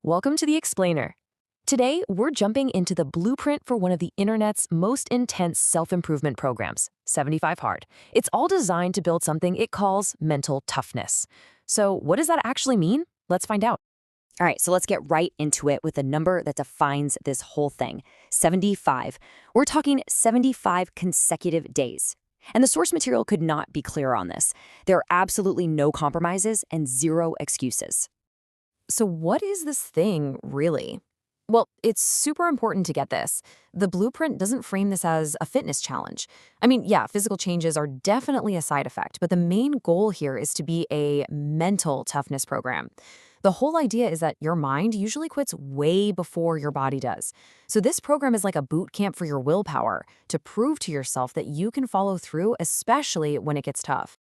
Welcome to the Explainer. Today, we're jumping into the blueprint for one of the internet's most intense self-improvement programs, 75 Hard. It's all designed to build something it calls mental toughness. So what does that actually mean? Let's find out. All right, so let's get right into it with the number that defines this whole thing, 75. We're talking 75 consecutive days. And the source material could not be clearer on this. There are absolutely no compromises and zero excuses. So what is this thing, really? Well, it's super important to get this. The blueprint doesn't frame this as a fitness challenge. I mean, yeah, physical changes are definitely a side effect, but the main goal here is to be a mental toughness program. The whole idea is that your mind usually quits way before your body does. So this program is like a boot camp for your willpower to prove to yourself that you can follow through, especially when it gets tough.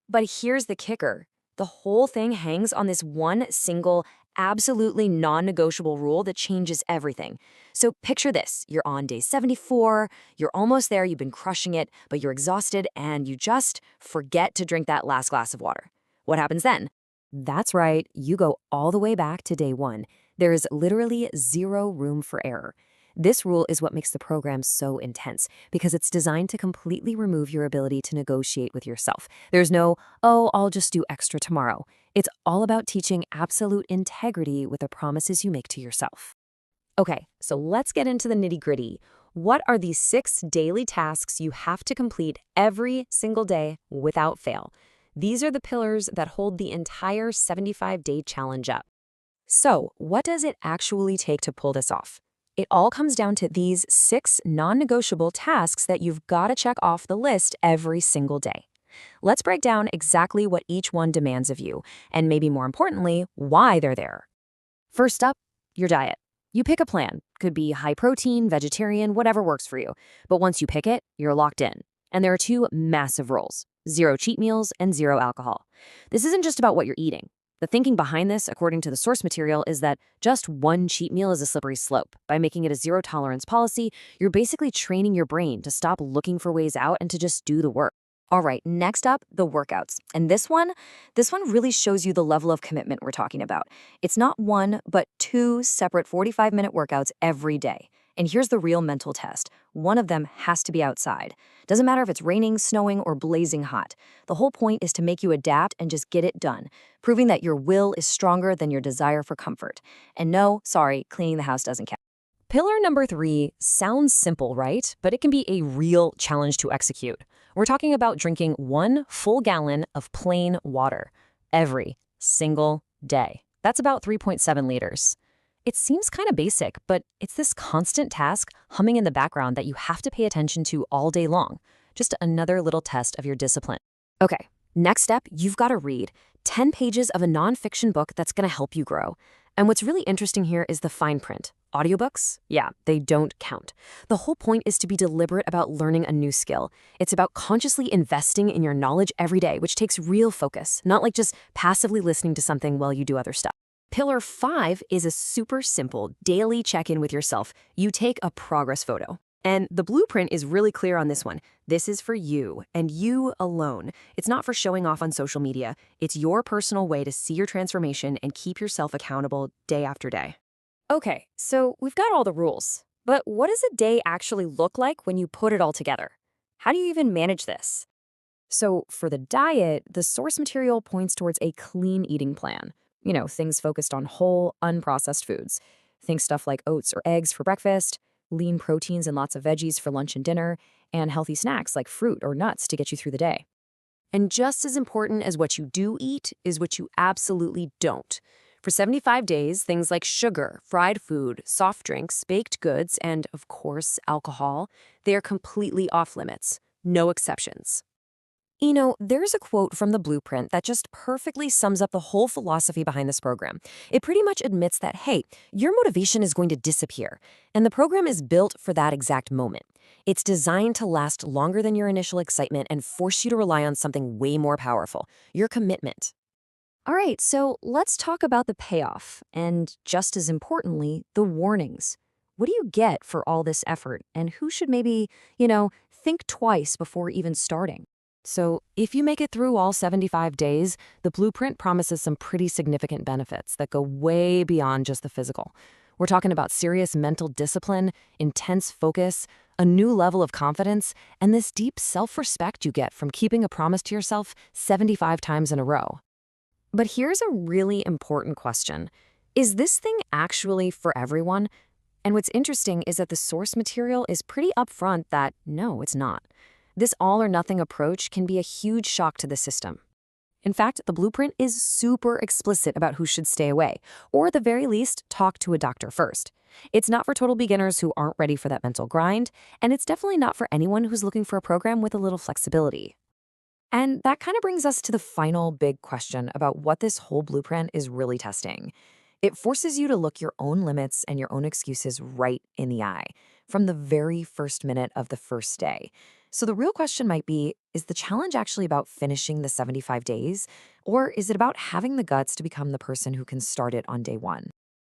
But here's the kicker. The whole thing hangs on this one single, absolutely non-negotiable rule that changes everything. So picture this. You're on day 74, you're almost there, you've been crushing it, but you're exhausted and you just forget to drink that last glass of water. What happens then? That's right, you go all the way back to day one. There is literally zero room for error. This rule is what makes the program so intense, because it's designed to completely remove your ability to negotiate with yourself. There's no, oh, I'll just do extra tomorrow. It's all about teaching absolute integrity with the promises you make to yourself. Okay, so let's get into the nitty-gritty. What are these 6 daily tasks you have to complete every single day without fail? These are the pillars that hold the entire 75-day challenge up. So, what does it actually take to pull this off? It all comes down to these 6 non-negotiable tasks that you've got to check off the list every single day. Let's break down exactly what each one demands of you, and maybe more importantly, why they're there. First up, your diet. You pick a plan. Could be high protein, vegetarian, whatever works for you. But once you pick it, you're locked in. And there are 2 massive rules: 0 cheat meals and 0 alcohol. This isn't just about what you're eating. The thinking behind this, according to the source material, is that just one cheat meal is a slippery slope. By making it a zero-tolerance policy, you're basically training your brain to stop looking for ways out and to just do the work. All right, next up, the workouts. And this one really shows you the level of commitment we're talking about. It's not 1, but 2 separate 45-minute workouts every day. And here's the real mental test. One of them has to be outside. Doesn't matter if it's raining, snowing, or blazing hot. The whole point is to make you adapt and just get it done, proving that your will is stronger than your desire for comfort. And no, sorry, cleaning the house doesn't count. Pillar number 3 sounds simple, right? But it can be a real challenge to execute. We're talking about drinking 1 full gallon of plain water every single day. That's about 3.7 liters. It seems kind of basic, but it's this constant task humming in the background that you have to pay attention to all day long. Just another little test of your discipline. Okay, next step, you've got to read 10 pages of a nonfiction book that's going to help you grow. And what's really interesting here is the fine print. Audiobooks? Yeah, they don't count. The whole point is to be deliberate about learning a new skill. It's about consciously investing in your knowledge every day, which takes real focus, not like just passively listening to something while you do other stuff. Pillar 5 is a super simple daily check-in with yourself. You take a progress photo. And the blueprint is really clear on this one. This is for you, and you alone. It's not for showing off on social media. It's your personal way to see your transformation and keep yourself accountable day after day. Okay, so we've got all the rules. But what does a day actually look like when you put it all together? How do you even manage this? So for the diet, the source material points towards a clean eating plan. You know, things focused on whole, unprocessed foods. Think stuff like oats or eggs for breakfast, lean proteins and lots of veggies for lunch and dinner, and healthy snacks like fruit or nuts to get you through the day. And just as important as what you do eat is what you absolutely don't. For 75 days, things like sugar, fried food, soft drinks, baked goods, and, of course, alcohol, they are completely off limits. No exceptions. You know, there's a quote from the blueprint that just perfectly sums up the whole philosophy behind this program. It pretty much admits that, hey, your motivation is going to disappear, and the program is built for that exact moment. It's designed to last longer than your initial excitement and force you to rely on something way more powerful, your commitment. All right, so let's talk about the payoff, and just as importantly, the warnings. What do you get for all this effort, and who should maybe, think twice before even starting? So, if you make it through all 75 days, the blueprint promises some pretty significant benefits that go way beyond just the physical. We're talking about serious mental discipline, intense focus, a new level of confidence, and this deep self respect you get from keeping a promise to yourself 75 times in a row. But here's a really important question. Is this thing actually for everyone? And what's interesting is that the source material is pretty upfront that no, it's not. This all or nothing approach can be a huge shock to the system. In fact, the blueprint is super explicit about who should stay away, or at the very least, talk to a doctor first. It's not for total beginners who aren't ready for that mental grind, and it's definitely not for anyone who's looking for a program with a little flexibility. And that kind of brings us to the final big question about what this whole blueprint is really testing. It forces you to look your own limits and your own excuses right in the eye from the very first minute of the first day. So the real question might be, is the challenge actually about finishing the 75 days? Or is it about having the guts to become the person who can start it on day one?